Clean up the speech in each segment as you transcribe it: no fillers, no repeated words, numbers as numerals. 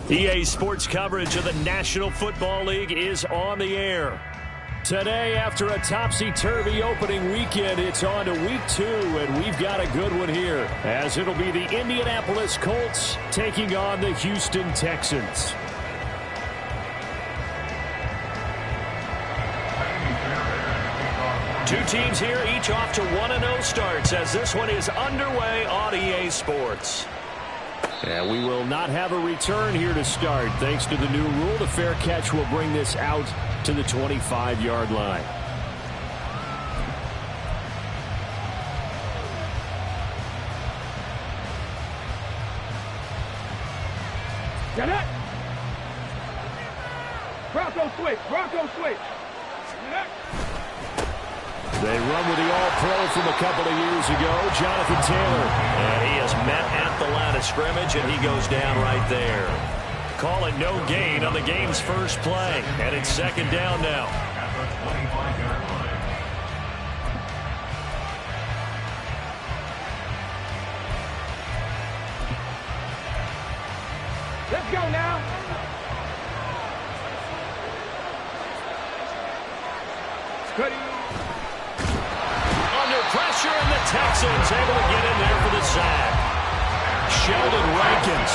EA Sports coverage of the National Football League is on the air. Today, after a topsy-turvy opening weekend, it's on to week 2, and we've got a good one here, as it'll be the Indianapolis Colts taking on the Houston Texans. Two teams here, each off to 1-0 starts, as this one is underway on EA Sports. And we will not have a return here to start. Thanks to the new rule, the fair catch will bring this out to the 25-yard line. Get it! Bronco switch! Bronco switch! They run with the All-Pro from a couple of years ago, Jonathan Taylor. And he is met at the line of scrimmage, and he goes down right there. Call it no gain on the game's first play. And it's second down now. Let's go now! Cuddy! Pressure, and the Texans able to get in there for the sack. Sheldon Rankins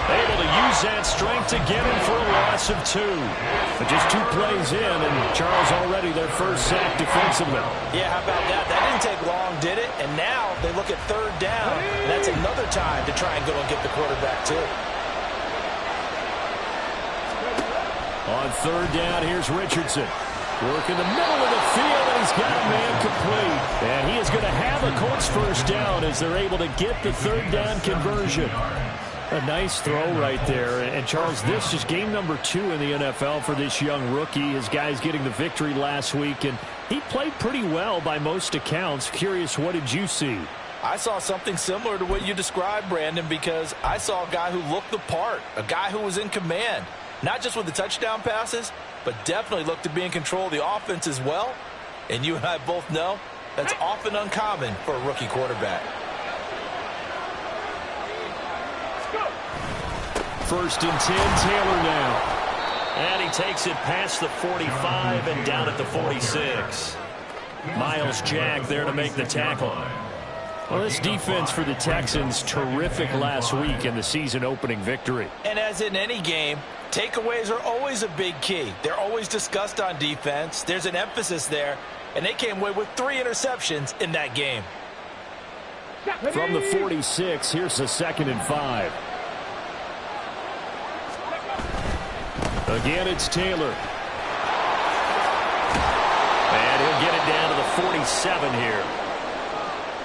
able to use that strength to get him for a loss of 2. But just 2 plays in, and Charles already their first sack defensively. Yeah, how about that? That didn't take long, did it? And now they look at third down. And that's another time to try and go and get the quarterback, too. On third down, here's Richardson. Work in the middle of the field, and he's got a man complete. And he is going to have a Colts first down as they're able to get the third down conversion. A nice throw right there. And Charles, this is game number 2 in the NFL for this young rookie. His guys getting the victory last week, and he played pretty well by most accounts. Curious, what did you see? I saw something similar to what you described, Brandon, because I saw a guy who looked the part, a guy who was in command, not just with the touchdown passes, but definitely looked to be in control of the offense as well. And you and I both know that's often uncommon for a rookie quarterback. First and 10, Taylor now. And he takes it past the 45 and down at the 46. Miles Jack there to make the tackle. Well, this defense for the Texans, terrific last week in the season-opening victory. And as in any game, takeaways are always a big key. They're always discussed on defense. There's an emphasis there, and they came away with 3 interceptions in that game. From the 46, here's the 2nd and 5. Again, it's Taylor. And he'll get it down to the 47 here.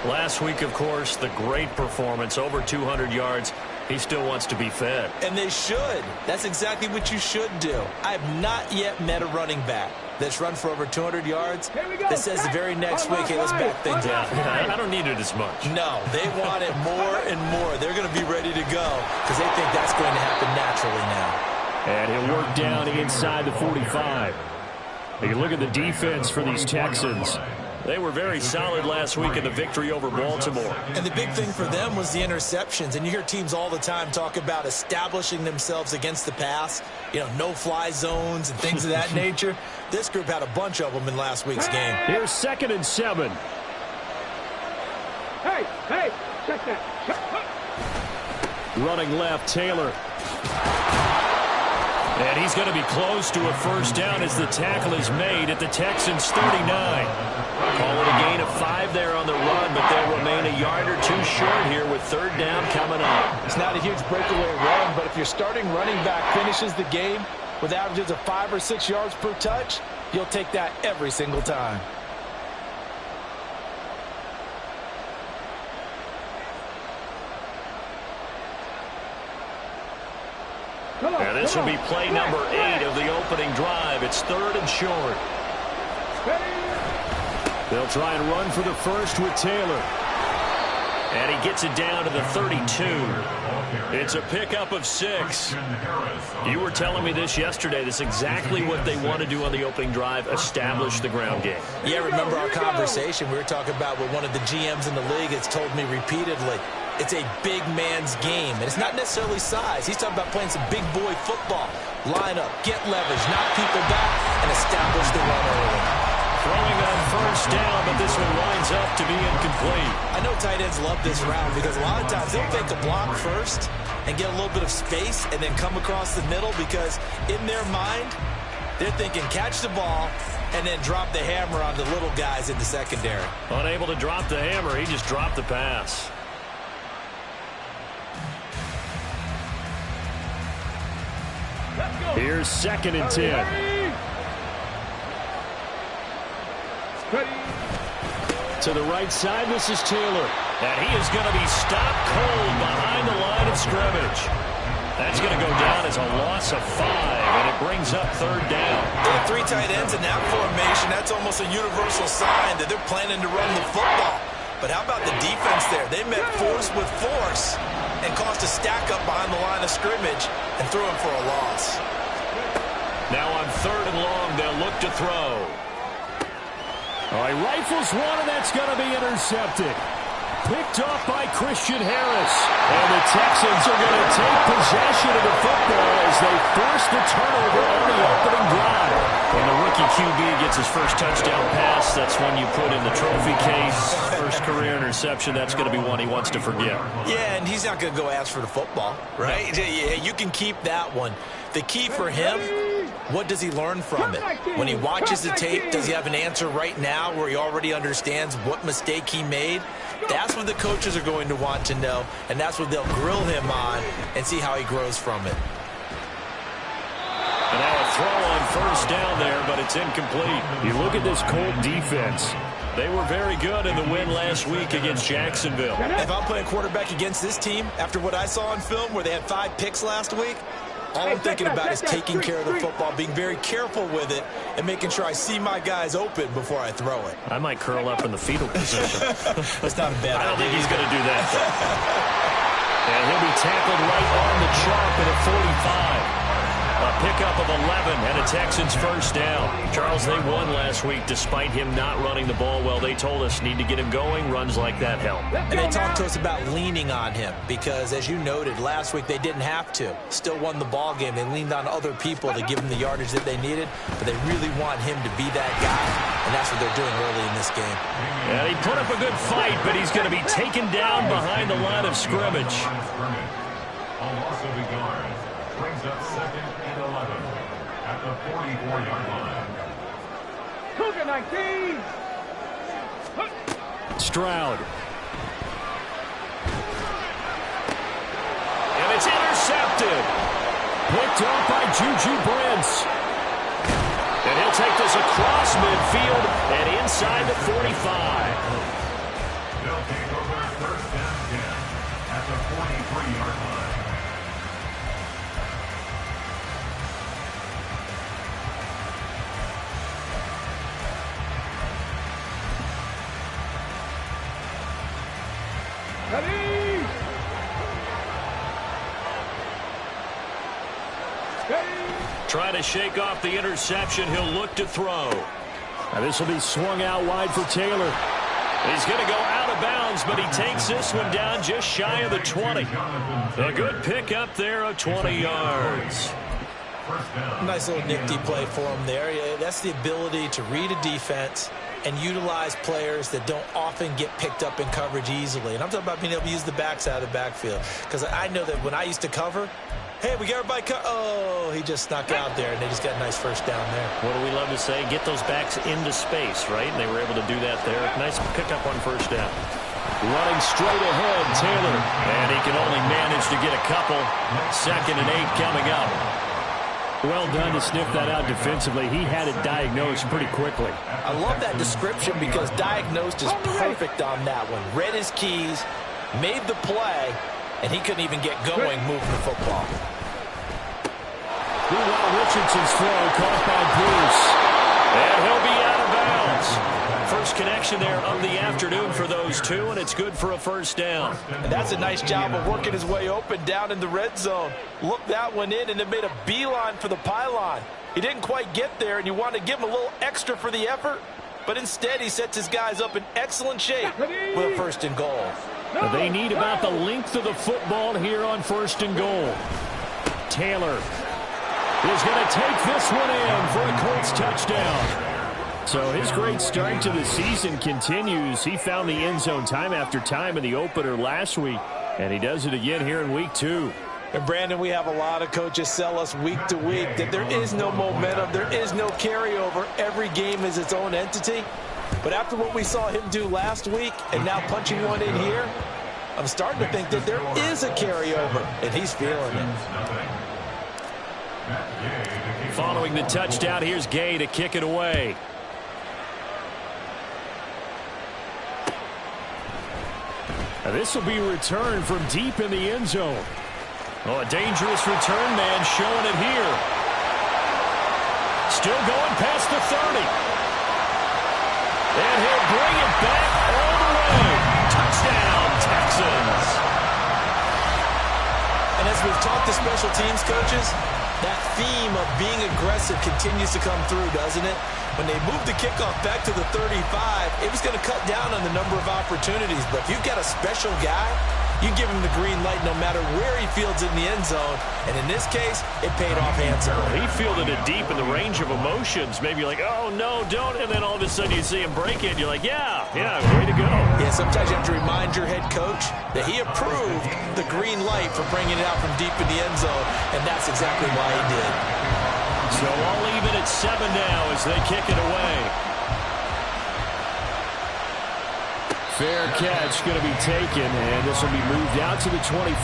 Last week, of course, the great performance, over 200 yards. He still wants to be fed. And they should. That's exactly what you should do. I have not yet met a running back that's run for over 200 yards that says the very next week, hey, let's back things out. I don't need it as much. No, they want it more and more. They're going to be ready to go because they think that's going to happen naturally now. And he'll work down inside the 45. You look at the defense for these Texans. They were very solid last week in the victory over Baltimore. And the big thing for them was the interceptions. And you hear teams all the time talk about establishing themselves against the pass, you know, no-fly zones and things of that nature. This group had a bunch of them in last week's game. Here's 2nd and 7. Hey, check that. Running left, Taylor. And he's going to be close to a first down as the tackle is made at the Texans' 39. Call it a gain of 5 there on the run, but they'll remain a yard or 2 short here with third down coming up. It's not a huge breakaway run, but if your starting running back finishes the game with averages of 5 or 6 yards per touch, you'll take that every single time. And this will be play number 8 of the opening drive. It's 3rd and short. They'll try and run for the first with Taylor. And he gets it down to the 32. It's a pickup of 6. You were telling me this yesterday. This is exactly what they want to do on the opening drive, establish the ground game. Yeah, remember our conversation. We were talking about what one of the GMs in the league has told me repeatedly. it's a big man's game. And it's not necessarily size. He's talking about playing some big boy football. Line up, get leverage, knock people back, and establish the run early. Throwing on first down, but this one winds up to be incomplete. I know tight ends love this route because a lot of times they'll fake a block first and get a little bit of space and then come across the middle because in their mind, they're thinking catch the ball and then drop the hammer on the little guys in the secondary. Unable to drop the hammer, he just dropped the pass. Here's 2nd and 10. To the right side, this is Taylor. And he is going to be stopped cold behind the line of scrimmage. That's going to go down as a loss of 5, and it brings up 3rd down. They have 3 tight ends in that formation. That's almost a universal sign that they're planning to run the football. But how about the defense there? They met force with force and caused a stack up behind the line of scrimmage and threw him for a loss. Now on 3rd and long, they'll look to throw. All right, rifles one, and that's going to be intercepted. Picked off by Christian Harris. And the Texans are going to take possession of the football as they force the turnover on the opening drive. When the rookie QB gets his first touchdown pass, that's one you put in the trophy case. First career interception, that's going to be one he wants to forget. Yeah, and he's not going to go ask for the football, right? Yeah, you can keep that one. The key for him, what does he learn from it? When he watches the tape, does he have an answer right now where he already understands what mistake he made? That's what the coaches are going to want to know, and that's what they'll grill him on and see how he grows from it. And now a throw on first down there, but it's incomplete. You look at this Colt defense. They were very good in the win last week against Jacksonville. If I'm playing quarterback against this team, after what I saw on film where they had 5 picks last week, all I'm thinking about is taking care of the football, being very careful with it, and making sure I see my guys open before I throw it. I might curl up in the fetal position. That's not a bad idea. I don't think he's going to do that. And he'll be tackled right on the chalk at a 45. A pickup of 11 and a Texans first down. Charles, they won last week despite him not running the ball well. They told us need to get him going. Runs like that help. And they talked to us about leaning on him because, as you noted, last week they didn't have to. Still won the ball game. They leaned on other people to give him the yardage that they needed, but they really want him to be that guy, and that's what they're doing early in this game. And he put up a good fight, but he's going to be taken down behind the line of scrimmage. A loss of a yard brings up 2nd and 11 at the 44-yard line. Cougar 19. Stroud. And it's intercepted. Picked off by Juju Brents. And he'll take this across midfield and inside the 45. They'll take over 1st and 10 at the 43-yard line. Ready. Trying to shake off the interception. He'll look to throw. Now this will be swung out wide for Taylor. He's going to go out of bounds, but he takes this one down just shy of the 20. A good pick up there of 20 yards. Nice little nifty play for him there. Yeah, that's the ability to read a defense and utilize players that don't often get picked up in coverage easily. And I'm talking about being able to use the backside of the backfield. Because I know that when I used to cover, hey, we got everybody oh, he just snuck out there, and they just got a nice first down there. What do we love to say? Get those backs into space, right? And they were able to do that there. Nice pickup on first down. Running straight ahead, Taylor. And he can only manage to get a couple. 2nd and 8 coming up. Well done to sniff that out defensively. He had it diagnosed pretty quickly. I love that description because diagnosed is perfect on that one. Read his keys, made the play, and he couldn't even get going moving the football. Richardson's throw caught by Bruce. And he'll be out of bounds. First connection there of the afternoon for those two, and it's good for a first down. And that's a nice job of working his way open down in the red zone. Looked that one in and it made a beeline for the pylon. He didn't quite get there, and you want to give him a little extra for the effort, but instead he sets his guys up in excellent shape with a 1st and goal. They need about the length of the football here on 1st and goal. Taylor is going to take this one in for a Colts touchdown. So his great start to the season continues. He found the end zone time after time in the opener last week, and he does it again here in week 2. And Brandon, we have a lot of coaches sell us week to week that there is no momentum, there is no carryover. Every game is its own entity. But after what we saw him do last week and now punching one in here, I'm starting to think that there is a carryover, and he's feeling it. Following the touchdown, here's Gay to kick it away. Now this will be returned from deep in the end zone. Oh, a dangerous return man showing it here. Still going past the 30. And he'll bring it back all the way. Touchdown, Texans. And as we've talked to special teams coaches, that theme of being aggressive continues to come through, doesn't it? When they moved the kickoff back to the 35, it was going to cut down on the number of opportunities. But if you've got a special guy, you give him the green light no matter where he fields in the end zone. And in this case, it paid off handsomely. He fielded it deep in the range of emotions. Maybe you're like, oh, no, don't. And then all of a sudden you see him break it. You're like, yeah, way to go. Yeah, sometimes you have to remind your head coach that he approved the green light for bringing it out from deep in the end zone. And that's exactly why he did. So I'll leave it at 7 now as they kick it away. Fair catch going to be taken, and this will be moved out to the 25.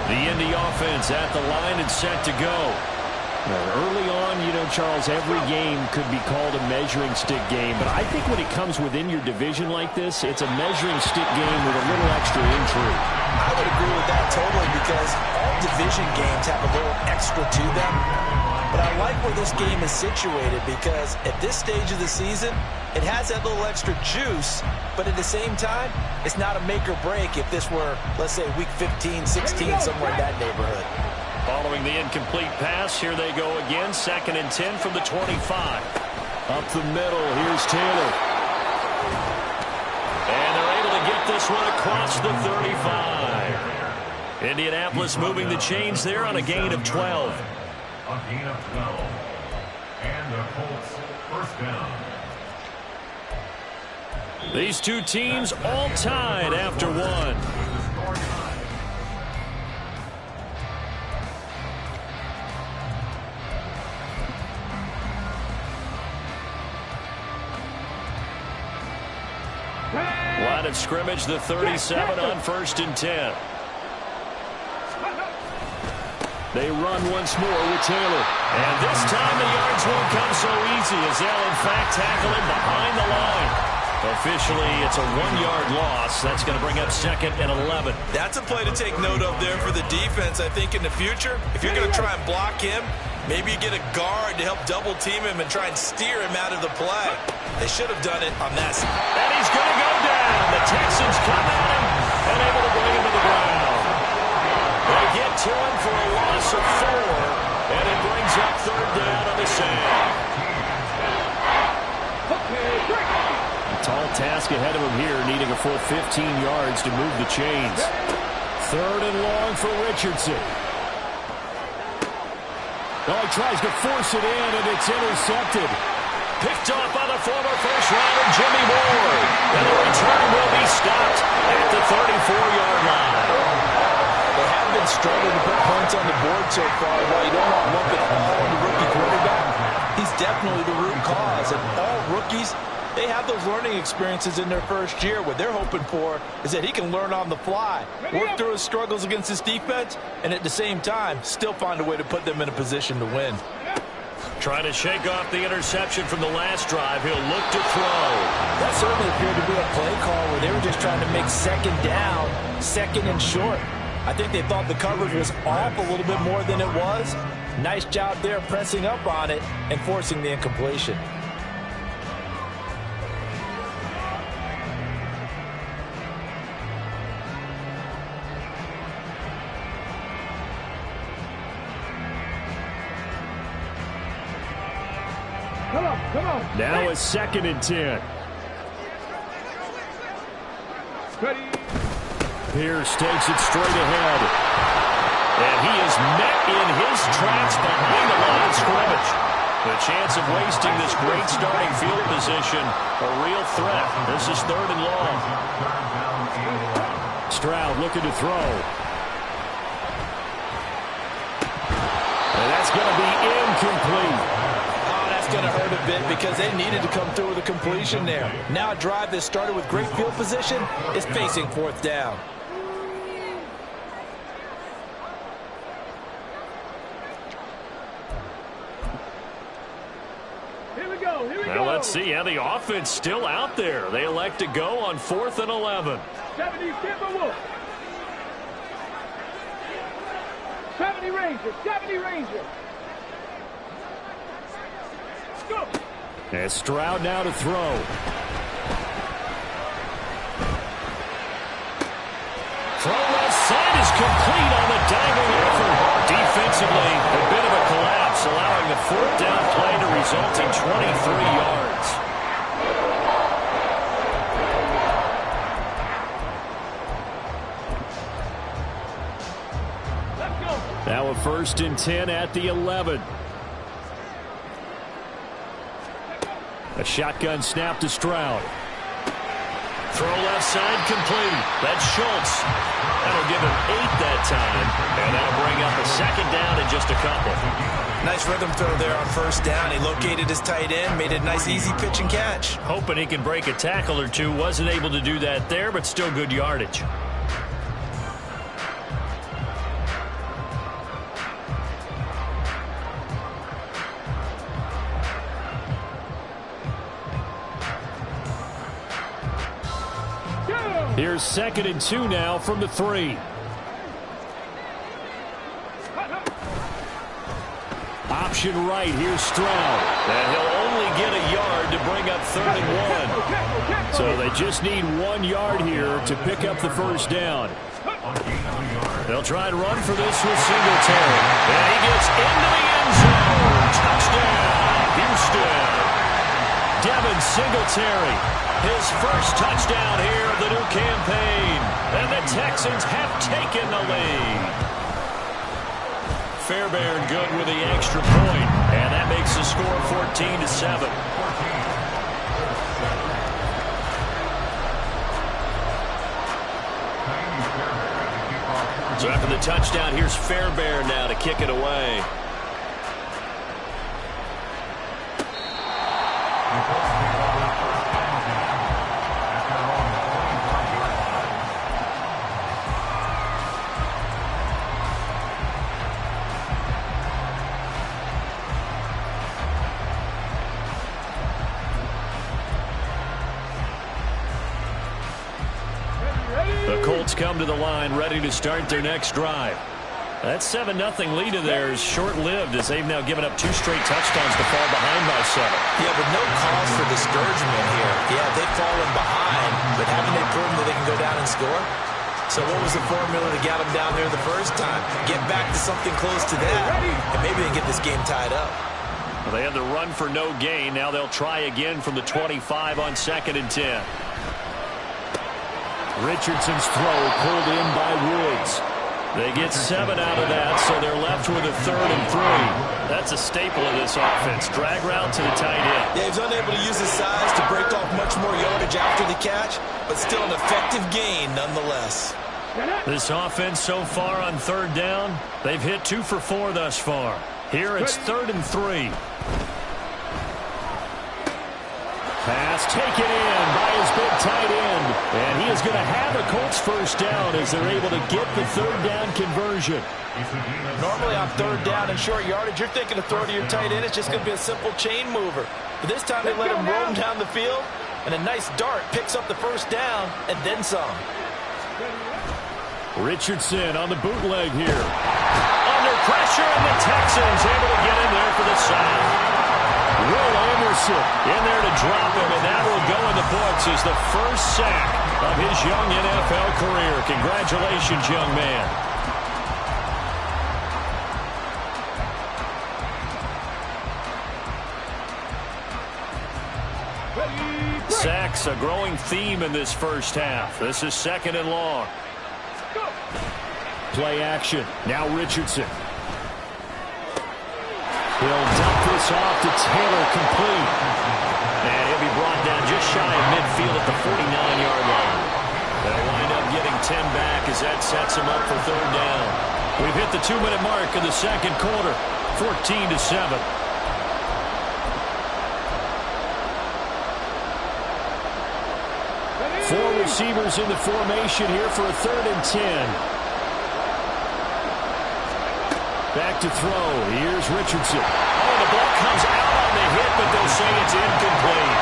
The Indy offense at the line and set to go. Early on, Charles, every game could be called a measuring stick game. But I think when it comes within your division like this, it's a measuring stick game with a little extra intrigue. I would agree with that totally because all division games have a little extra to them. But I like where this game is situated because at this stage of the season, it has that little extra juice. But at the same time, it's not a make or break if this were, let's say, week 15, 16, somewhere in that neighborhood. Following the incomplete pass, here they go again. 2nd and 10 from the 25. Up the middle, here's Taylor. And they're able to get this one across the 35. Indianapolis moving the chains there on a gain of 12. A gain of 12. And the Colts first down. These two teams all tied after one. Line of scrimmage, the 37 on 1st and 10. They run once more with Taylor. And this time the yards won't come so easy as they'll in fact tackle him behind the line. Officially, it's a 1-yard loss. That's going to bring up 2nd and 11. That's a play to take note of there for the defense. I think in the future, if you're going to try and block him, maybe you get a guard to help double team him and try and steer him out of the play. They should have done it on that side. And he's going to go down. The Texans come at him and able to bring him to the ground. They get to him for a loss of 4, and it brings up 3rd down on the save. Tall task ahead of him here, needing a full 15 yards to move the chains. 3rd and long for Richardson. Oh, he tries to force it in, and it's intercepted. Picked off by the former first-rounder Jimmy Ward. And the return will be stopped at the 34-yard line. They have been struggling to put points on the board so far. While you don't want to lump it all on the rookie quarterback, he's definitely the root cause. And all rookies, they have those learning experiences in their first year. What they're hoping for is that he can learn on the fly, work through his struggles against his defense, and at the same time, still find a way to put them in a position to win. Trying to shake off the interception from the last drive. He'll look to throw. That certainly appeared to be a play call where they were just trying to make 2nd down, 2nd and short. I think they thought the coverage was off a little bit more than it was. Nice job there pressing up on it and forcing the incompletion. Come on. Now a 2nd and 10. Ready. Pierce takes it straight ahead. And he is met in his tracks behind the line of scrimmage. The chance of wasting this great starting field position, a real threat. This is 3rd and long. Stroud looking to throw. And that's going to be incomplete. Oh, that's going to hurt a bit because they needed to come through with a completion there. Now a drive that started with great field position is facing 4th down. Now let's see how the offense still out there. They elect to go on 4th and 11. 70 Timberwolves. 70 Rangers. 70 Rangers. Go. And Stroud now to throw. Throw left side is complete on the diving effort. Defensively, a bit of a collapse, allowing the 4th down play to result in 23 yards. Let's go. Now a 1st and 10 at the 11. A shotgun snap to Stroud. Throw left side complete. That's Schultz. That'll give him 8 that time. And that'll bring up a 2nd down in just a couple. Nice rhythm throw there on 1st down. He located his tight end, made it a nice easy pitch and catch. Hoping he can break a tackle or two. Wasn't able to do that there, but still good yardage. Here's 2nd and 2 now from the 3. Option right. Here's Stroud. And he'll only get a yard to bring up 3rd and 1. So they just need 1 yard here to pick up the 1st down. They'll try and run for this with Singletary. And he gets into the end zone. Touchdown, Houston. Devin Singletary, his first touchdown here of the new campaign. And the Texans have taken the lead. Fairbairn good with the extra point. And that makes the score 14-7. So after the touchdown, here's Fairbairn now to kick it away. The Colts come to the line ready to start their next drive. That 7-0 lead of theirs short-lived as they've now given up 2 straight touchdowns to fall behind by 7. Yeah, but no cause for discouragement here. Yeah, they've fallen behind, but haven't they proven that they can go down and score? So what was the formula that got them down there the first time? Get back to something close to that, and maybe they can get this game tied up. Well, they had the run for no gain. Now they'll try again from the 25 on 2nd and 10. Richardson's throw pulled in by Woods. They get 7 out of that, so they're left with a 3rd and 3. That's a staple of this offense. Drag route to the tight end. Yeah, he's unable to use his size to break off much more yardage after the catch, but still an effective gain nonetheless. This offense so far on 3rd down, they've hit 2 for 4 thus far. Here it's 3rd and 3. Pass taken in by his big tight end. And he is going to have a Colts 1st down as they're able to get the 3rd down conversion. Normally on 3rd down and short yardage, you're thinking to throw to your tight end. It's just going to be a simple chain mover. But this time they let him roam down the field, and a nice dart picks up the 1st down and then some. Richardson on the bootleg here. Under pressure, and the Texans able to get in there for the sack. Will Anderson in there to drop him, and that will go in the books as the first sack of his young NFL career. Congratulations, young man. Sacks, a growing theme in this first half. This is 2nd and long. Play action. Now Richardson. He'll dump this off to Taylor, complete. And he'll be brought down just shy of midfield at the 49-yard line. They'll wind up getting 10 back as that sets him up for 3rd down. We've hit the 2-minute mark in the 2nd quarter, 14-7. Four receivers in the formation here for a 3rd and 10. Back to throw. Here's Richardson. Oh, the ball comes out on the hit, but they'll say it's incomplete.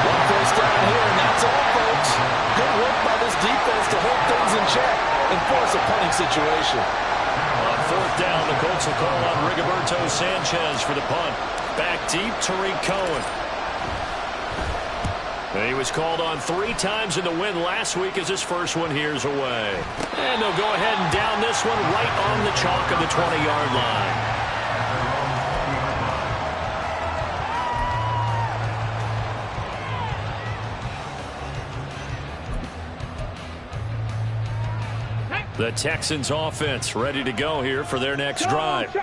1 first down here, and that's all, folks. Good work by this defense to hold things in check and force a punting situation. On 4th down, the Colts will call on Rigoberto Sanchez for the punt. Back deep, Tariq Cohen. He was called on 3 times in the win last week as his first one here's away. And they'll go ahead and down this one right on the chalk of the 20-yard line. The Texans offense ready to go here for their next drive.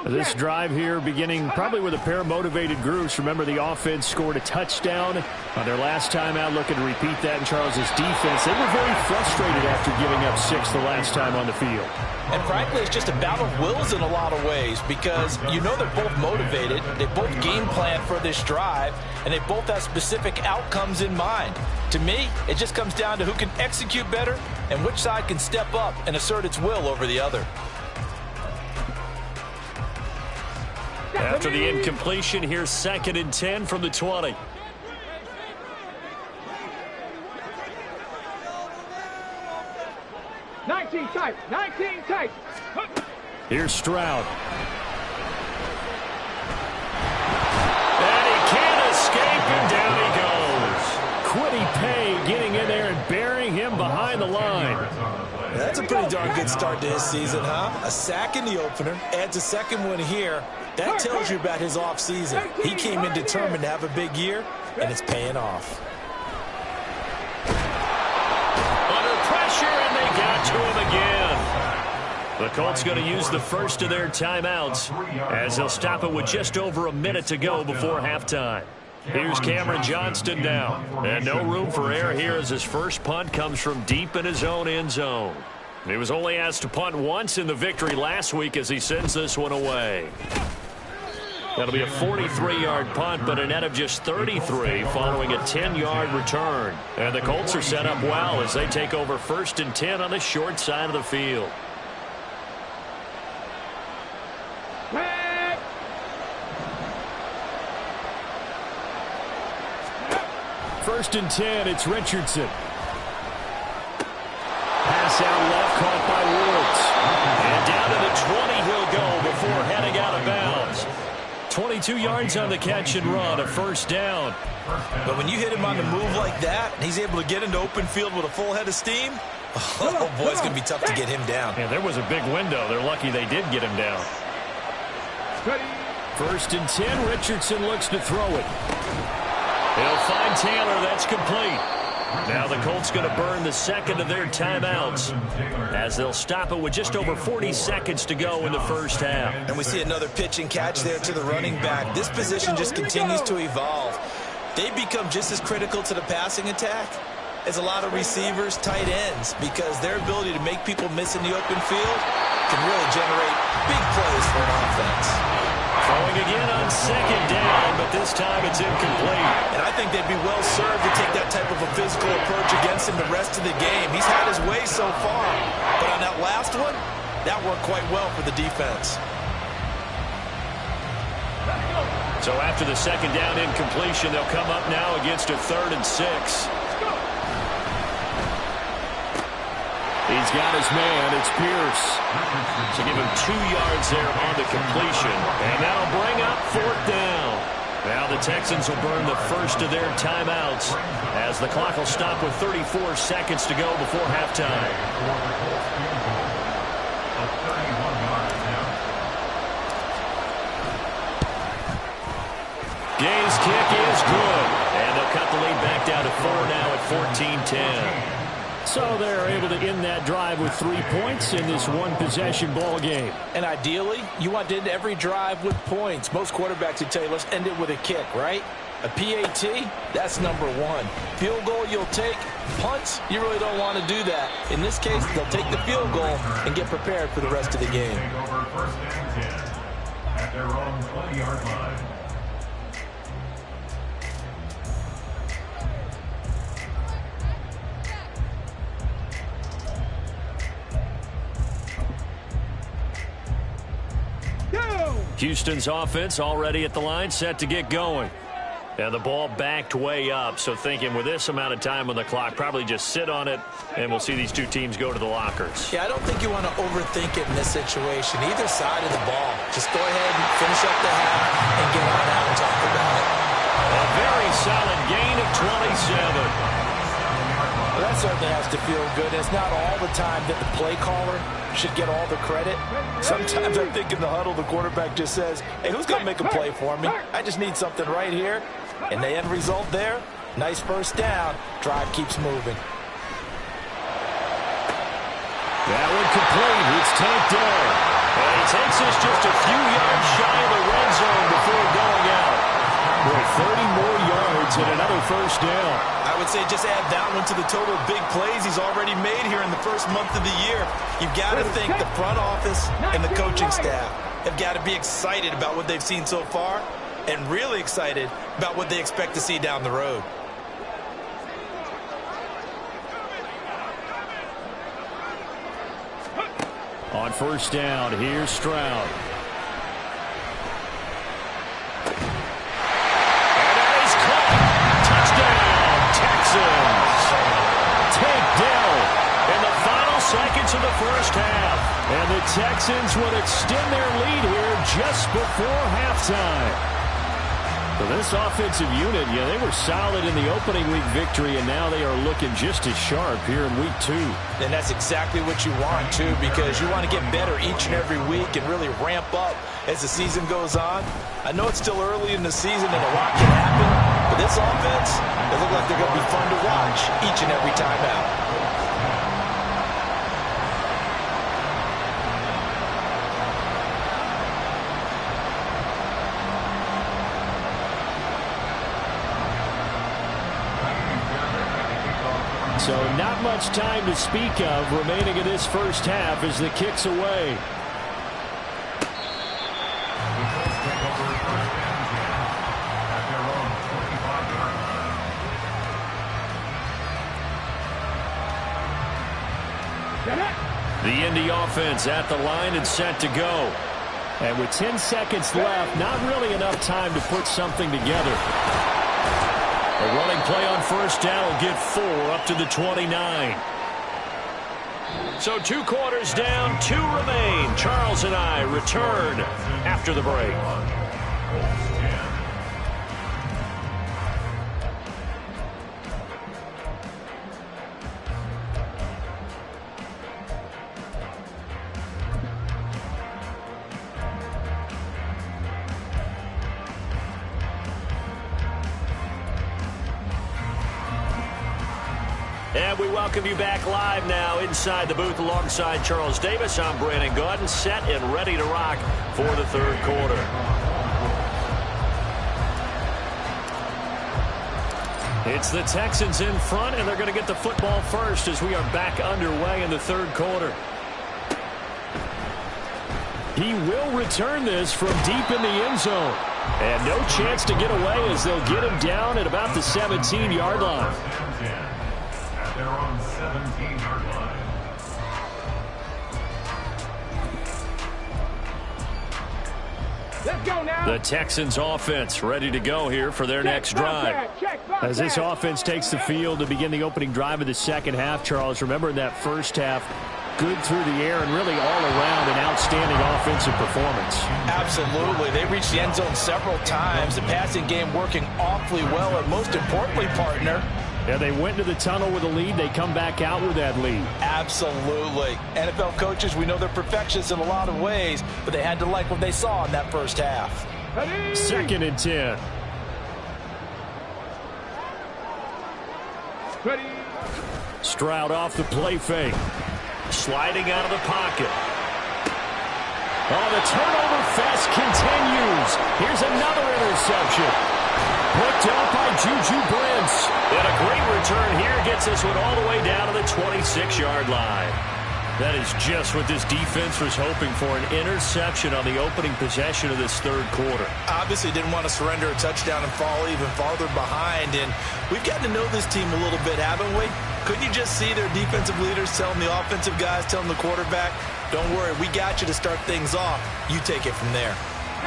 This drive here beginning probably with a pair of motivated groups. Remember, the offense scored a touchdown on their last time out, looking to repeat that in Charles's defense. They were very frustrated after giving up 6 the last time on the field. And frankly, it's just a battle of wills in a lot of ways because you know they're both motivated, they both game plan for this drive, and they both have specific outcomes in mind. To me, it just comes down to who can execute better and which side can step up and assert its will over the other. After the incompletion, here's 2nd and 10 from the 20. Nineteen tight. Here's Stroud. And he can't escape, and down he goes. Quiddy Pay getting in there and burying him behind the line. That's a pretty darn good start to his season, huh? A sack in the opener, adds a 2nd one here. That tells you about his offseason. He came in determined to have a big year, and it's paying off. Under pressure, and they got to him again. The Colts going to use the first of their timeouts as they'll stop it with just over a minute to go before halftime. Here's Cameron Johnston now. And no room for error here as his first punt comes from deep in his own end zone. He was only asked to punt once in the victory last week as he sends this one away. That'll be a 43-yard punt, but a net of just 33 following a 10-yard return. And the Colts are set up well as they take over 1st and 10 on the short side of the field. First and 10, it's Richardson. Pass out left, caught by Woods. And down to the 20 he'll go before heading out of bounds. 22 yards on the catch and run, a 1st down. But when you hit him on the move like that, and he's able to get into open field with a full head of steam, oh boy, it's going to be tough to get him down. Yeah, there was a big window. They're lucky they did get him down. 1st and 10, Richardson looks to throw it. He'll find Taylor. That's complete. Now the Colts going to burn the 2nd of their timeouts as they'll stop it with just over 40 seconds to go in the first half. And we see another pitch and catch there to the running back. This position just continues to evolve. They become just as critical to the passing attack as a lot of receivers, tight ends, because their ability to make people miss in the open field can really generate big plays for an offense. Throwing again on 2nd down, but this time it's incomplete. And I think they'd be well served to take that type of a physical approach against him the rest of the game. He's had his way so far, but on that last one, that worked quite well for the defense. So after the 2nd down incompletion, they'll come up now against a 3rd and 6. He's got his man. It's Pierce. So give him 2 yards there on the completion. And that'll bring up 4th down. Now the Texans will burn the first of their timeouts as the clock will stop with 34 seconds to go before halftime. Gay's kick is good. And they'll cut the lead back down to 4 now at 14-10. So they're able to end that drive with 3 points in this one-possession ball game. And ideally, you want to end every drive with points. Most quarterbacks would tell you, let's end it with a kick, right? A PAT, that's number one. Field goal you'll take. Punts, you really don't want to do that. In this case, they'll take the field goal and get prepared for the rest of the game. Take over first and 10 at their own 20-yard line. Houston's offense already at the line, set to get going. And the ball backed way up, so thinking with this amount of time on the clock, probably just sit on it, and we'll see these two teams go to the lockers. Yeah, I don't think you want to overthink it in this situation. Either side of the ball. Just go ahead and finish up the half and get on out and talk about it. A very solid gain of 27. Well, that certainly has to feel good. It's not all the time that the play caller should get all the credit. Sometimes I think in the huddle, the quarterback just says, hey, who's going to make a play for me? I just need something right here. And the end result there, nice first down. Drive keeps moving. That one complete. It's tanked down. And he takes us just a few yards shy of the red zone before going out. Boy, 30 more yards and another first down. I would say just add that one to the total big plays he's already made here in the first month of the year. You've got to think the front office and the coaching staff have got to be excited about what they've seen so far and really excited about what they expect to see down the road. On first down, here's Stroud. And that is caught. Touchdown, Texans. Takedown in the final seconds of the first half. And the Texans would extend their lead here just before halftime. So this offensive unit, yeah, they were solid in the opening week victory, and now they are looking just as sharp here in week 2. And that's exactly what you want, too, because you want to get better each and every week and really ramp up as the season goes on. I know it's still early in the season and a lot can happen, but this offense, they look like they're going to be fun to watch each and every time out. So not much time to speak of remaining in this first half as the kick's away. The Indy offense at the line and set to go. And with 10 seconds left, not really enough time to put something together. A running play on first down will get 4 up to the 29. So 2 quarters down, 2 remain. Charles and I return after the break. And we welcome you back live now inside the booth alongside Charles Davis. I'm Brandon Gaudin, set and ready to rock for the third quarter. It's the Texans in front, and they're going to get the football first as we are back underway in the third quarter. He will return this from deep in the end zone. And no chance to get away as they'll get him down at about the 17-yard line. They're on 17-yard line. Let's go now. The Texans offense ready to go here for their next drive. As this offense takes the field to begin the opening drive of the second half, Charles, remember in that first half, good through the air and really all around an outstanding offensive performance. Absolutely. They reached the end zone several times. The passing game working awfully well, and most importantly, partner, yeah, they went to the tunnel with a lead. They come back out with that lead. Absolutely. NFL coaches, we know they're perfectionists in a lot of ways, but they had to like what they saw in that first half. Second and 10. Ready. Stroud off the play fake. Sliding out of the pocket. Oh, the turnover fest continues. Here's another interception. Picked up by Juju Brents. And a great return here gets this one all the way down to the 26-yard line. That is just what this defense was hoping for, an interception on the opening possession of this third quarter. Obviously didn't want to surrender a touchdown and fall even farther behind. And we've gotten to know this team a little bit, haven't we? Couldn't you just see their defensive leaders telling the offensive guys, telling the quarterback, don't worry, we got you to start things off. You take it from there.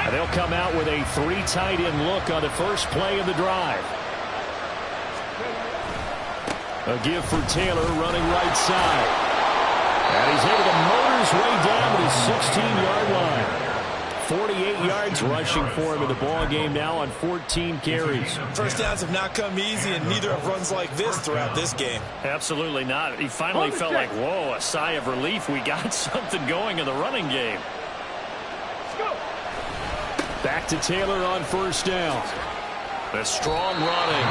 And they'll come out with a 3 tight end look on the first play of the drive. A give for Taylor running right side. And he's able to motor his way down to his 16-yard line. 48 yards rushing for him in the ball game now on 14 carries. First downs have not come easy, and neither have runs like this throughout this game. Absolutely not. He finally felt like, whoa, a sigh of relief. We got something going in the running game. Let's go. Back to Taylor on first down. A strong running.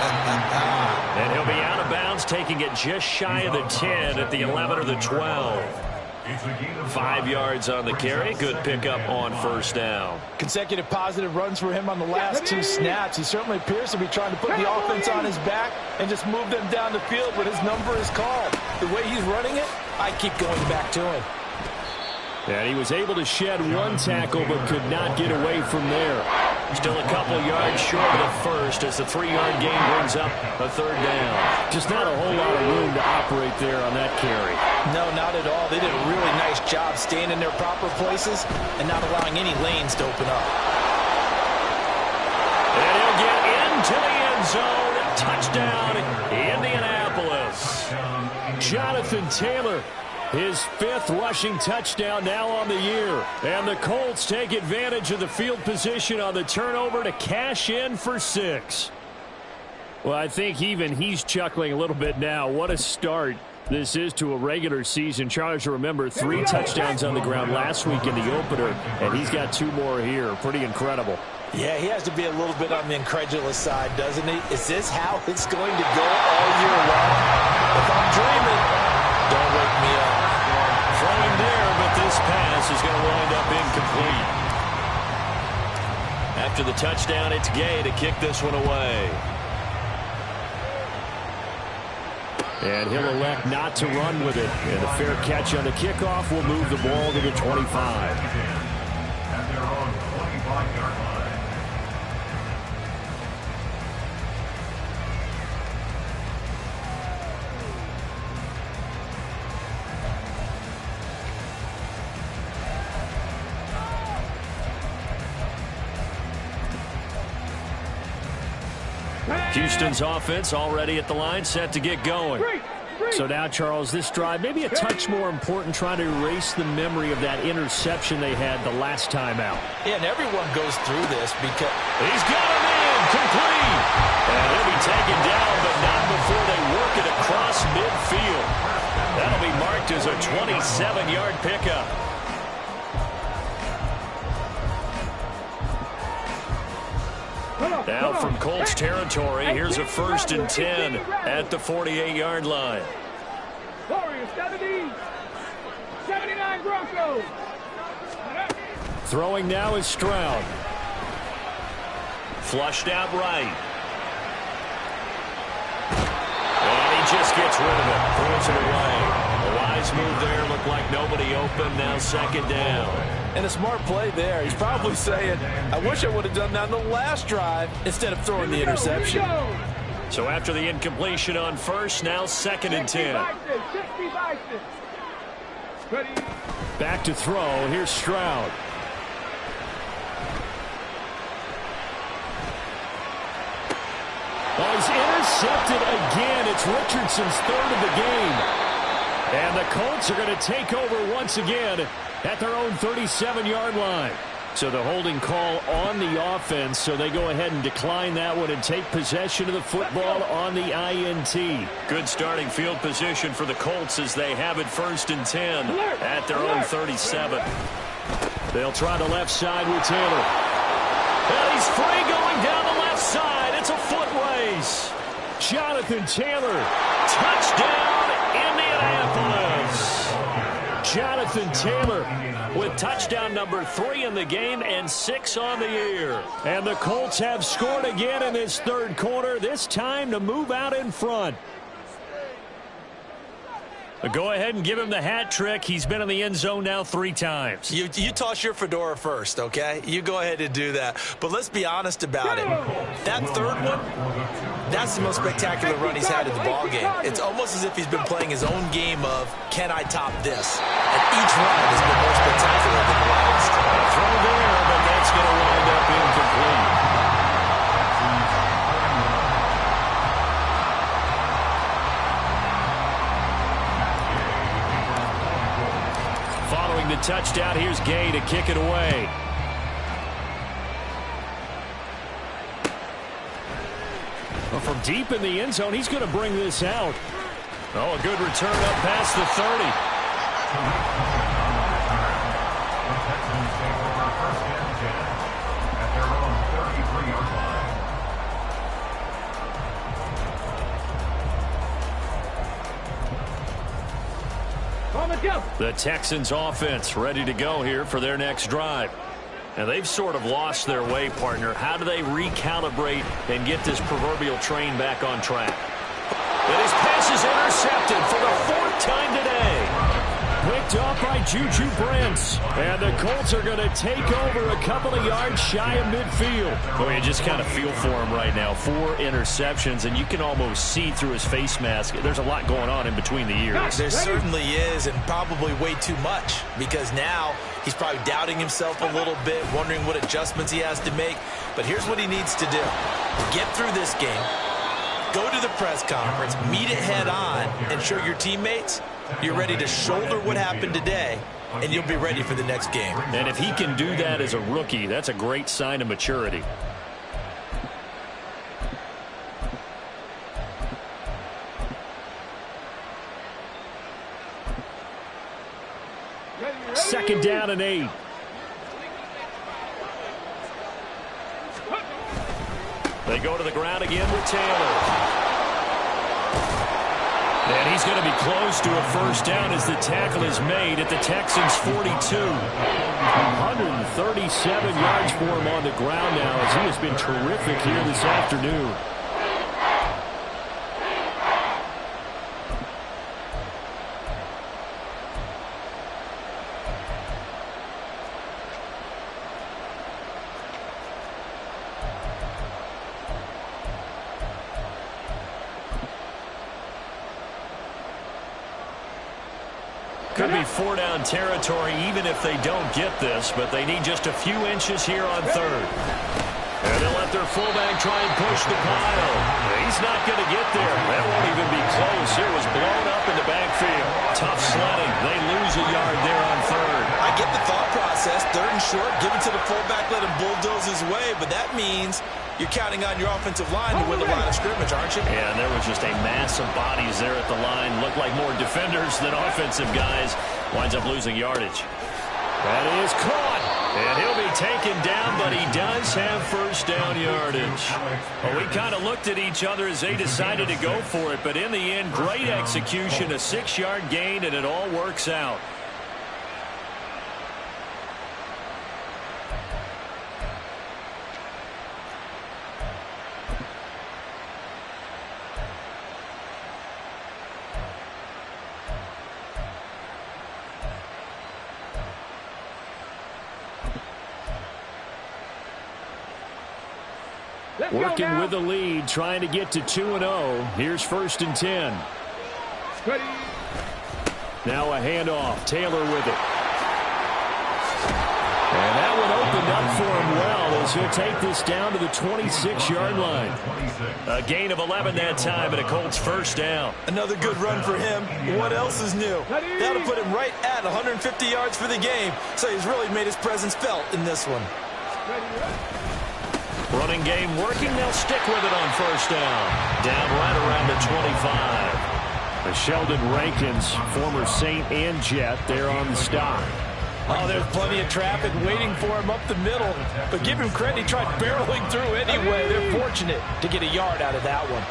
And he'll be out of bounds, taking it just shy of the 10 at the 11 or the 12. 5 yards on the carry. Good pickup on first down. Consecutive positive runs for him on the last 2 snaps. He certainly appears to be trying to put the offense on his back and just move them down the field when his number is called. The way he's running it, I keep going back to him. And he was able to shed 1 tackle but could not get away from there. Still a couple yards short of the first as the 3-yard gain brings up a third down. Just not a whole lot of room to operate there on that carry. No, not at all. They did a really nice job staying in their proper places and not allowing any lanes to open up. And he'll get into the end zone. Touchdown, Indianapolis. Jonathan Taylor, his 5th rushing touchdown now on the year. And the Colts take advantage of the field position on the turnover to cash in for 6. Well, I think even he's chuckling a little bit now. What a start this is to a regular season. Charles, remember, 3 touchdowns on the ground last week in the opener, and he's got 2 more here. Pretty incredible. Yeah, he has to be a little bit on the incredulous side, doesn't he? Is this how it's going to go all year long? If I'm dreaming, don't wake me up. Throwing there, but this pass is going to wind up incomplete. After the touchdown, it's Gay to kick this one away. And he'll elect not to run with it. And a fair catch on the kickoff will move the ball to the 25. At their own 25-yard line. Houston's offense already at the line, set to get going. So now, Charles, this drive maybe a touch more important, trying to erase the memory of that interception they had the last time out. Yeah, and everyone goes through this because he's got him in, complete. And he'll be taken down, but not before they work it across midfield. That'll be marked as a 27-yard pickup. Now from Colts territory, here's a 1st and 10 at the 48-yard line. Warriors 70, 79 Broncos. Throwing now is Stroud. Flushed out right. And he just gets rid of it. Throws it away. A wise move there. Looked like nobody open. Now 2nd down. and a smart play there. He's probably saying, I wish I would have done that on the last drive instead of throwing the interception. So after the incompletion on first, now 2nd and 10. Back to throw. Here's Stroud. Oh, he's intercepted again. It's Richardson's 3rd of the game. And the Colts are going to take over once again at their own 37-yard line. So the holding call on the offense, so they go ahead and decline that one and take possession of the football on the INT. Good starting field position for the Colts as they have it 1st and 10 at their own 37. They'll try the left side with Taylor. And he's free going down the left side. It's a foot race. Jonathan Taylor Touchdown, Indianapolis. Jonathan Taylor with touchdown number 3 in the game and 6 on the year. And the Colts have scored again in this third quarter, this time to move out in front. Go ahead and give him the hat trick. He's been in the end zone now 3 times. You toss your fedora first, okay? You go ahead and do that. But let's be honest about it. That third one, that's the most spectacular run he's had in the ballgame. It's almost as if he's been playing his own game of, can I top this? And each run has been more spectacular than the last. Throw there, but that's going to wind up incomplete. Following the touchdown, here's Gay to kick it away. Well, from deep in the end zone, he's going to bring this out. Oh, a good return up past the 30. The Texans offense ready to go here for their next drive. And they've sort of lost their way, partner. How do they recalibrate and get this proverbial train back on track? And his pass is intercepted for the 4th time today. Picked off by Juju Brents. And the Colts are going to take over a couple of yards shy of midfield. Oh, you just kind of feel for him right now. 4 interceptions, and you can almost see through his face mask. There's a lot going on in between the ears. There certainly is, and probably way too much, because now he's probably doubting himself a little bit, wondering what adjustments he has to make. But here's what he needs to do. Get through this game, go to the press conference, meet it head on, and show your teammates you're ready to shoulder what happened today, and you'll be ready for the next game. And if he can do that as a rookie, that's a great sign of maturity. Second down and 8. They go to the ground again with Taylor. And he's going to be close to a first down as the tackle is made at the Texans' 42. 137 yards for him on the ground now as he has been terrific here this afternoon. Could be 4-down territory even if they don't get this, but they need just a few inches here on 3rd. And they'll let their fullback try and push the pile. He's not going to get there. That won't even be close. It was blown up in the backfield. Tough sledding. They lose a yard there on 3rd. I get the thought process. 3rd and short, give it to the fullback, let him bulldoze his way, but that means you're counting on your offensive line to win the line of scrimmage, aren't you? Yeah, and there was just a mass of bodies there at the line. Looked like more defenders than offensive guys. Winds up losing yardage. That is caught. And he'll be taken down, but he does have first down yardage. Well, we kind of looked at each other as they decided to go for it, but in the end, great execution, a 6-yard gain, and it all works out. Working with the lead, trying to get to 2-0. Here's 1st and 10. Now a handoff. Taylor with it. And that one opened up for him well as he'll take this down to the 26-yard line. A gain of 11 that time and a Colts first down. Another good run for him. What else is new? That'll put him right at 150 yards for the game. So he's really made his presence felt in this one. Running game working. They'll stick with it on first down. Down right around the 25. Sheldon Rankins, former Saint and Jet, there on the stop. Oh, there's plenty of traffic waiting for him up the middle. But give him credit, he tried barreling through anyway. They're fortunate to get a yard out of that one.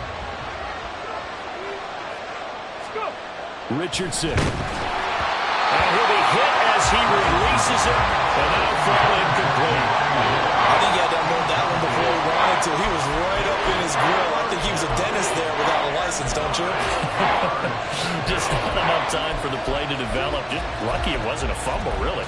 Richardson. And he'll be hit as he releases it, and that'll fall incomplete. I think he had to unload that one before he wanted to. He was right up in his grill. I think he was a dentist there without a license, don't you? Just not enough time for the play to develop. Just lucky it wasn't a fumble, really.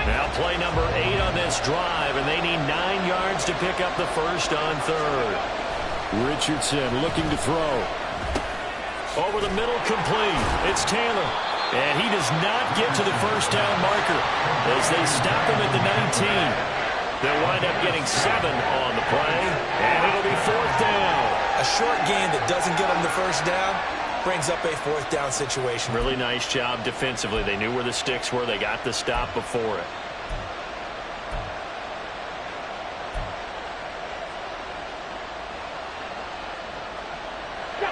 Now play number 8 on this drive, and they need 9 yards to pick up the first on third. Richardson looking to throw. Over the middle, complete. It's Taylor. And he does not get to the first down marker as they stop him at the 19. They'll wind up getting 7 on the play, and it'll be 4th down. A short gain that doesn't get them the first down brings up a 4th down situation. Really nice job defensively. They knew where the sticks were. They got the stop before it.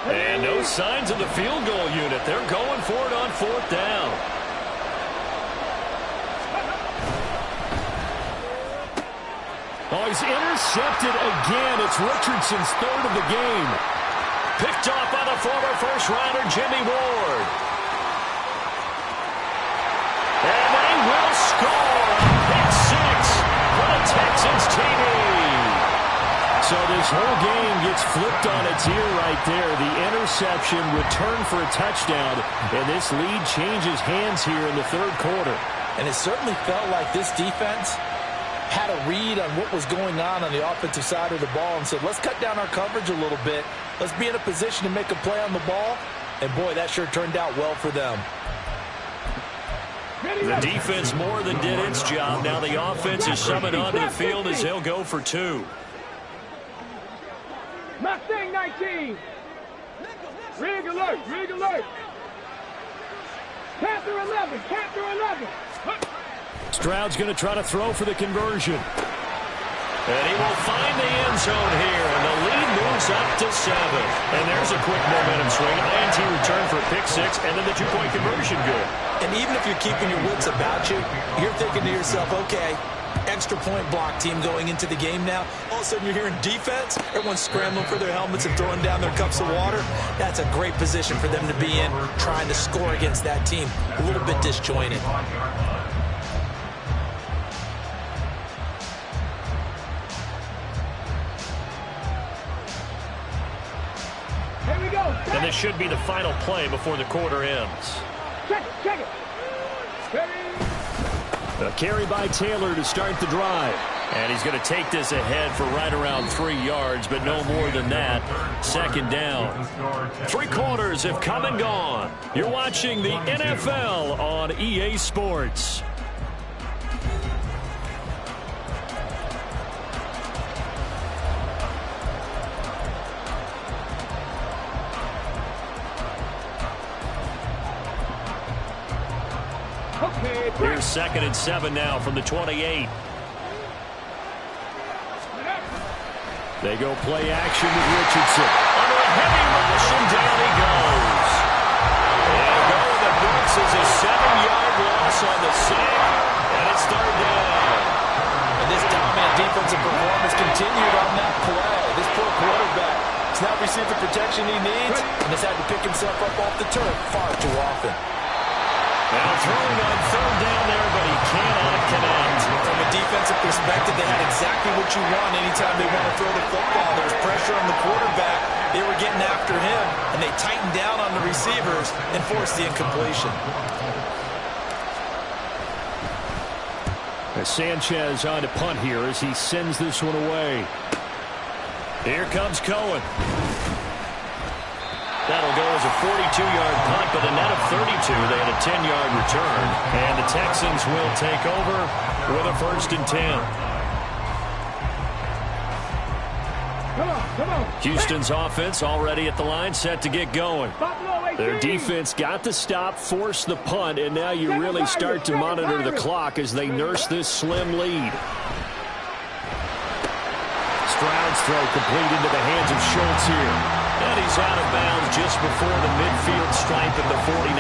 And no signs of the field goal unit. They're going for it on 4th down. Oh, he's intercepted again. It's Richardson's 3rd of the game. Picked off by the former first-rounder Jimmy Ward. And they will score. Pick 6 for the Texans TD. So this whole game gets flipped on its ear right there. The interception, return for a touchdown, and this lead changes hands here in the 3rd quarter. And it certainly felt like this defense had a read on what was going on the offensive side of the ball and said, let's cut down our coverage a little bit. Let's be in a position to make a play on the ball. And, boy, that sure turned out well for them. The defense more than did its job. Now the offense is summoned onto the field as he'll go for 2. Mustang 19. Rig alert, rig alert. Panther 11, Panther 11. Stroud's going to try to throw for the conversion. And he will find the end zone here, and the lead moves up to 7. And there's a quick momentum swing. INT return for a pick 6, and then the 2-point conversion good. And even if you're keeping your wits about you, you're thinking to yourself, okay, extra point block team going into the game now. All of a sudden you're hearing defense. Everyone's scrambling for their helmets and throwing down their cups of water. That's a great position for them to be in, trying to score against that team. A little bit disjointed. Here we go. And this should be the final play before the quarter ends. Check it, check it. Ready? A carry by Taylor to start the drive. And he's going to take this ahead for right around 3 yards, but no more than that. 2nd down. 3 quarters have come and gone. You're watching the NFL on EA Sports. Here's 2nd and 7 now from the 28. They go play action with Richardson. Under a heavy rush, and down he goes. And go to the books is a 7-yard loss on the sack, and it's 3rd down. And this dominant defensive performance continued on that play. This poor quarterback has not received the protection he needs and has had to pick himself up off the turf far too often. Now throwing on 3rd down there, but he cannot connect. From a defensive perspective, they had exactly what you want anytime they want to throw the football. There was pressure on the quarterback. They were getting after him, and they tightened down on the receivers and forced the incompletion. Sanchez on to punt here as he sends this one away. Here comes Cohen. That'll go as a 42-yard punt, but a net of 32. They had a 10-yard return, and the Texans will take over with a 1st and 10. Come on, come on. Houston's offense already at the line, set to get going. Their defense got the stop, forced the punt, and now you really start to monitor the clock as they nurse this slim lead. Stroud's throw complete into the hands of Schultz here. And he's out of bounds just before the midfield stripe at the 49.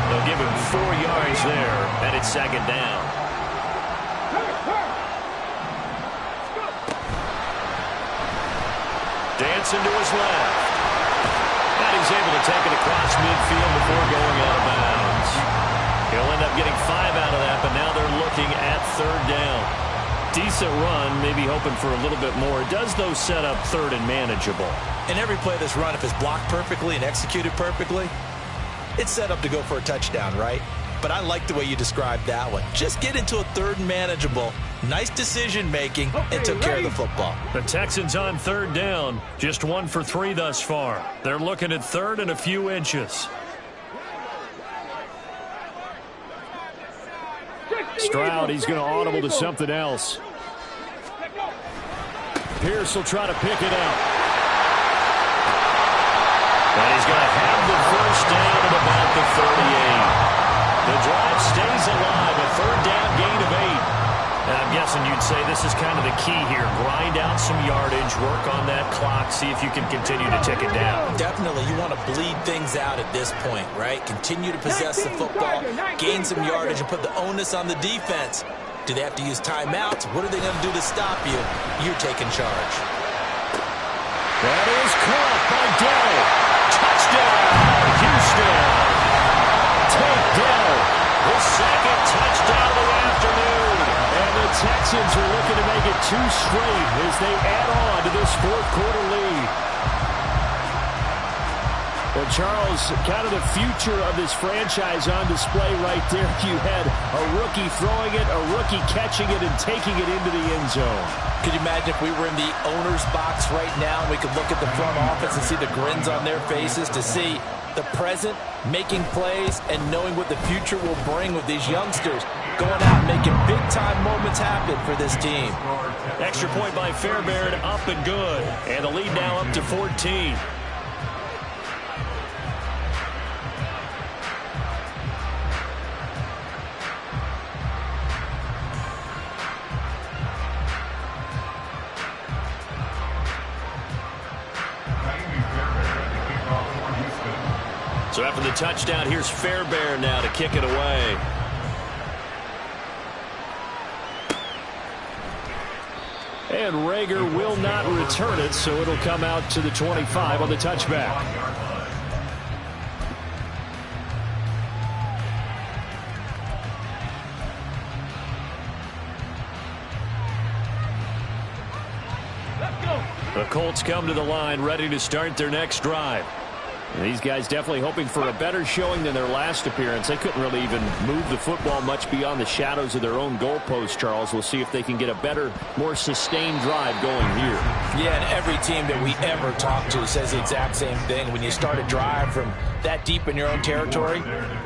They'll give him 4 yards there, and it's 2nd down. Richardson to his left. And he's able to take it across midfield before going out of bounds. He'll end up getting 5 out of that, but now they're looking at third down. Decent run, maybe hoping for a little bit more. It does, though, set up third and manageable. And every play of this run, if it's blocked perfectly and executed perfectly, it's set up to go for a touchdown, right? But I like the way you described that one. Just get into a third and manageable, nice decision-making, and took care of the football. The Texans on third down, just 1 for 3 thus far. They're looking at third and a few inches. Stroud, he's going to audible to something else. Pierce will try to pick it up. And he's going to have the first down at about the 38. The drive stays alive, a third down gain of 8. And I'm guessing you'd say this is kind of the key here. Grind out some yardage, work on that clock, see if you can continue to tick it down. Definitely, you want to bleed things out at this point, right? Continue to possess the football, gain some yardage, and put the onus on the defense. Do they have to use timeouts? What are they going to do to stop you? You're taking charge. That is caught by Dell. Touchdown, Houston. Take Dell, his second touchdown of the afternoon. And the Texans are looking to make it 2 straight as they add on to this fourth quarter lead. Well, Charles, kind of the future of this franchise on display right there. You had a rookie throwing it, a rookie catching it, and taking it into the end zone. Could you imagine if we were in the owner's box right now and we could look at the front office and see the grins on their faces, to see the present making plays and knowing what the future will bring with these youngsters going out and making big-time moments happen for this team. Extra point by Fairbairn, up and good. And the lead now up to 14. So after the touchdown, here's Fairbairn now to kick it away. And Rager will not return it, so it'll come out to the 25 on the touchback. The Colts come to the line, ready to start their next drive. And these guys definitely hoping for a better showing than their last appearance. They couldn't really even move the football much beyond the shadows of their own goalpost, Charles. We'll see if they can get a better, more sustained drive going here. Yeah, and every team that we ever talk to says the exact same thing. When you start a drive from that deep in your own territory,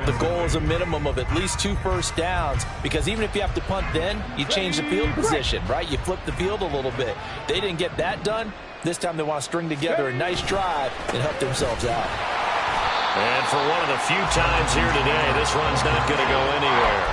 the goal is a minimum of at least 2 first downs, because even if you have to punt then, you change the field position, right? You flip the field a little bit. They didn't get that done. This time they want to string together a nice drive and help themselves out. And for one of the few times here today, this run's not going to go anywhere.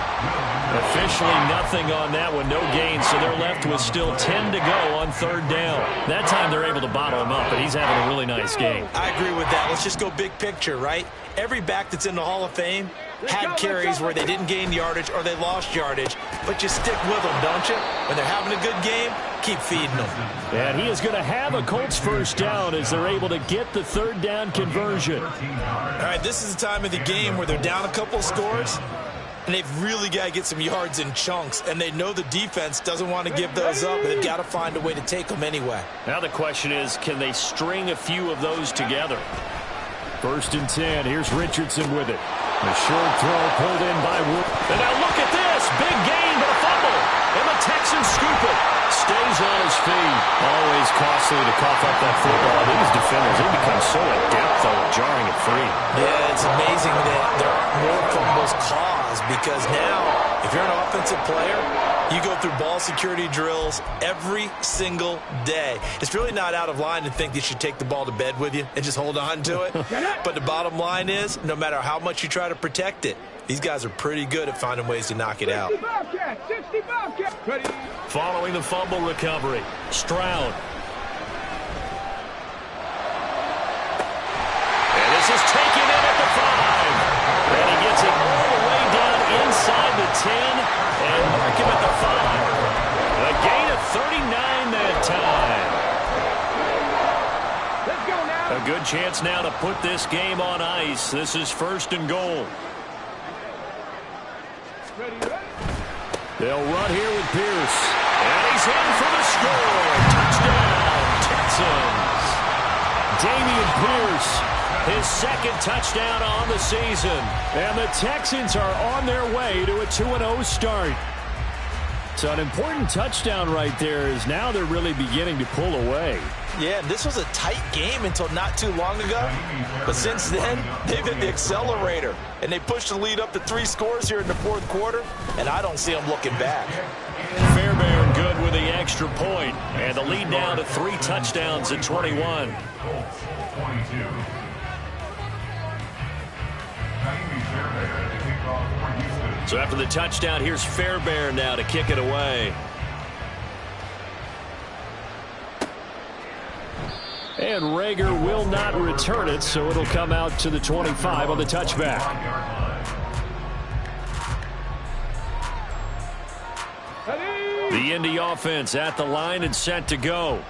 Officially nothing on that one, no gain, so they're left with still 10 to go on third down. That time they're able to bottle him up, but he's having a really nice game. I agree with that. Let's just go big picture, right? Every back that's in the Hall of Fame had carries where they didn't gain yardage or they lost yardage, but you stick with them, don't you? When they're having a good game, keep feeding them. And he is going to have a Colts first down as they're able to get the third down conversion. All right, this is the time of the game where they're down a couple scores, and they've really got to get some yards in chunks, and they know the defense doesn't want to give those up, but they've got to find a way to take them anyway. Now the question is, can they string a few of those together? First and 10, here's Richardson with it. The short throw pulled in by Wood. And now look at this, big gain, but a fumble. And the Texans scoop it. Stays on his feet. Always costly to cough up that football. These defenders, they become so adept, though, at jarring it free. Yeah, it's amazing that there aren't more fumbles caused, because now, if you're an offensive player, you go through ball security drills every single day. It's really not out of line to think you should take the ball to bed with you and just hold on to it. But the bottom line is, no matter how much you try to protect it, these guys are pretty good at finding ways to knock it out. 60 Bobcats. Ready. Following the fumble recovery, Stroud. And this is taken in at the 5. And he gets it all the way down inside the 10 and mark him at the 5. A gain of 39 that time. chance now to put this game on ice. This is 1st and goal. They'll run here with Pierce. And he's in for the score. Touchdown, Texans. Dameon Pierce, his 2nd touchdown on the season. And the Texans are on their way to a 2-0 start. So an important touchdown right there is now they're really beginning to pull away. Yeah, this was a tight game until not too long ago. But since then, they've hit the accelerator. And they pushed the lead up to 3 scores here in the 4th quarter. And I don't see them looking back. Fairbairn good with the extra point. And the lead now to 3 touchdowns at 21. So after the touchdown, here's Fairbairn now to kick it away. And Rager will not return it, so it'll come out to the 25 on the touchback. The Indy offense at the line and set to go.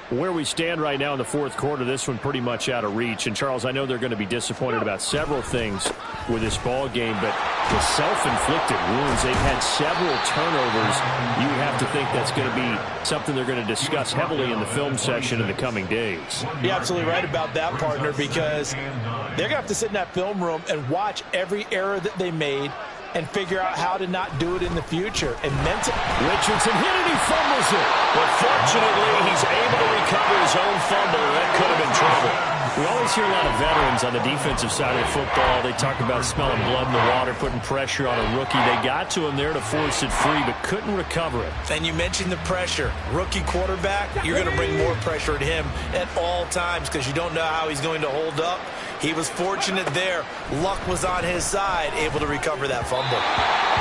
Where we stand right now in the 4th quarter, this one pretty much out of reach. And, Charles, I know they're going to be disappointed about several things with this ball game, but the self-inflicted wounds, they've had several turnovers. You would have to think that's going to be something they're going to discuss heavily in the film session in the coming days. You're absolutely right about that, partner, because they're going to have to sit in that film room and watch every error that they made and figure out how to not do it in the future. And Richardson hit it, he fumbles it. But fortunately, he's able to recover his own fumble. That could have been trouble. We always hear a lot of veterans on the defensive side of the football. They talk about smelling blood in the water, putting pressure on a rookie. They got to him there to force it free, but couldn't recover it. And you mentioned the pressure. Rookie quarterback, you're going to bring more pressure at him at all times because you don't know how he's going to hold up. He was fortunate there. Luck was on his side, able to recover that fumble.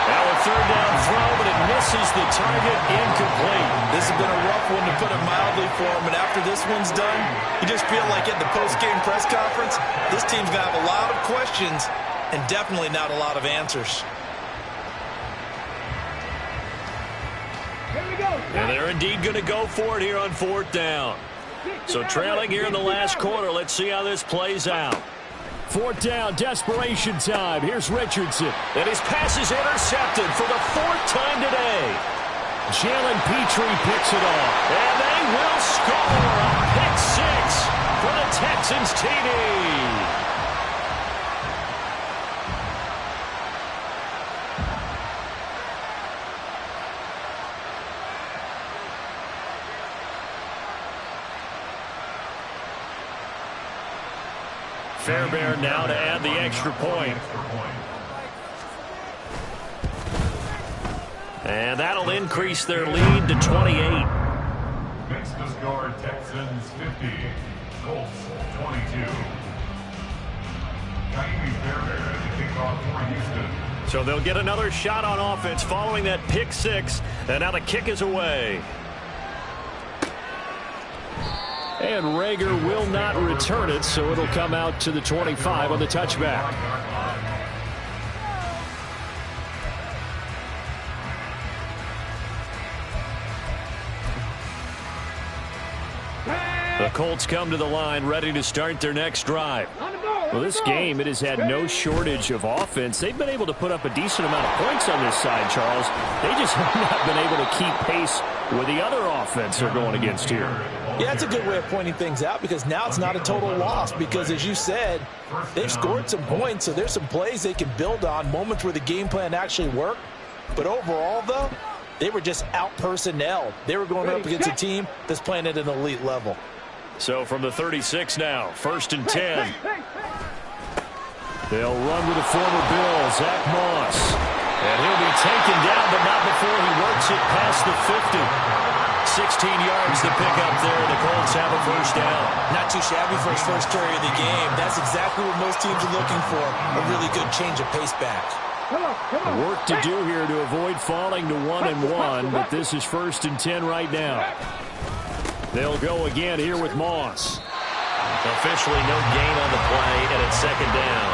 Now a 3rd down throw, but it misses the target, incomplete. This has been a rough one to put it mildly for him, and after this one's done, you just feel like at the post-game press conference, this team's going to have a lot of questions and definitely not a lot of answers. And they're indeed going to go for it here on 4th down. So trailing here in the last quarter. Let's see how this plays out. 4th down, desperation time. Here's Richardson. And his pass is intercepted for the 4th time today. Jalen Petrie picks it off. And they will score a pick 6 for the Texans TD. Fairbairn now to add the extra point. And that'll increase their lead to 28. Next to score, Texans 50, Colts 22. Fairbairn at the kickoff for Houston. So they'll get another shot on offense following that pick 6. And now the kick is away. And Rager will not return it, so it'll come out to the 25 on the touchback. The Colts come to the line ready to start their next drive. Well, this game, it has had no shortage of offense. They've been able to put up a decent amount of points on this side, Charles. They just have not been able to keep pace with the other offense they're going against here. Yeah, that's a good way of pointing things out because now it's not a total loss because, as you said, they've scored some points, so there's some plays they can build on, moments where the game plan actually worked. But overall, though, they were just out-personnelled. They were going up against a team that's playing at an elite level. So from the 36 now, 1st and 10. They'll run with the former Bill, Zach Moss. And he'll be taken down, but not before he works it past the 50. 16 yards to pick up there. The Colts have a 1st down. Not too shabby for his first carry of the game. That's exactly what most teams are looking for, a really good change of pace back. Work to do here to avoid falling to 1-1, but this is 1st and 10 right now. They'll go again here with Moss. Officially no gain on the play, and it's 2nd down.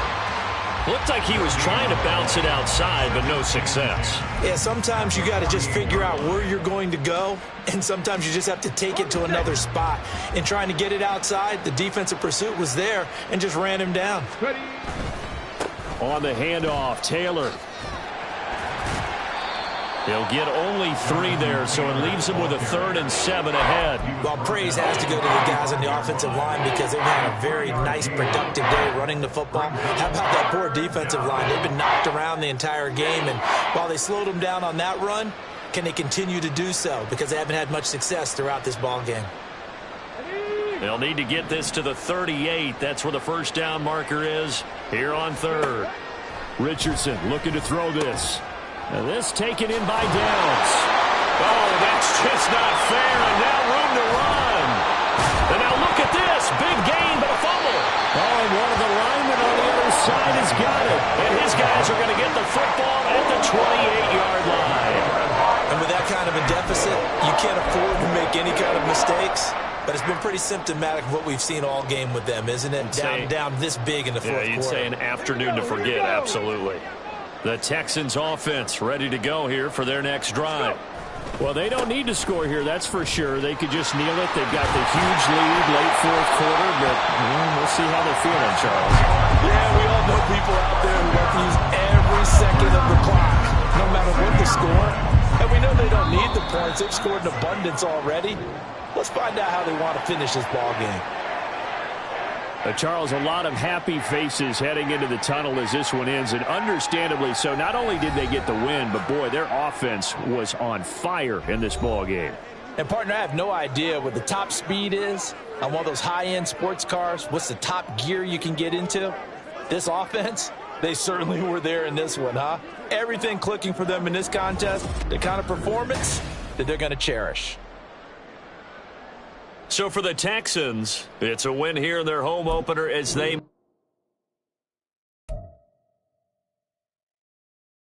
Looked like he was trying to bounce it outside, but no success. Yeah, sometimes you got to just figure out where you're going to go, and sometimes you just have to take it to another spot. In trying to get it outside, the defensive pursuit was there and just ran him down. On the handoff, Taylor. He'll get only 3 there, so it leaves him with a 3rd and 7 ahead. Well, praise has to go to the guys on the offensive line because they've had a very nice, productive day running the football. How about that poor defensive line? They've been knocked around the entire game, and while they slowed them down on that run, can they continue to do so? Because they haven't had much success throughout this ball game. They'll need to get this to the 38. That's where the first down marker is here on 3rd. Richardson looking to throw this. And this taken in by Downs. Oh, that's just not fair, and now room to run. And now look at this. Big gain, but a fumble. Oh, and one of the linemen on the other side has got it. And his guys are going to get the football at the 28-yard line. And with that kind of a deficit, you can't afford to make any kind of mistakes. But it's been pretty symptomatic of what we've seen all game with them, isn't it? Down this big in the fourth quarter. Yeah, you'd say an afternoon to forget, absolutely. The Texans offense ready to go here for their next drive. Well, they don't need to score here, that's for sure. They could just kneel it. They've got the huge lead late fourth quarter, but we'll see how they're feeling, Charles. Yeah, we all know people out there who like to use every second of the clock, no matter what the score. And we know they don't need the points. They've scored in abundance already. Let's find out how they want to finish this ball game. Charles, a lot of happy faces heading into the tunnel as this one ends, and understandably so. Not only did they get the win, but, boy, their offense was on fire in this ball game. And, partner, I have no idea what the top speed is on one of those high-end sports cars. What's the top gear you can get into? This offense, they certainly were there in this one, huh? Everything clicking for them in this contest, the kind of performance that they're going to cherish. So for the Texans, it's a win here in their home opener as they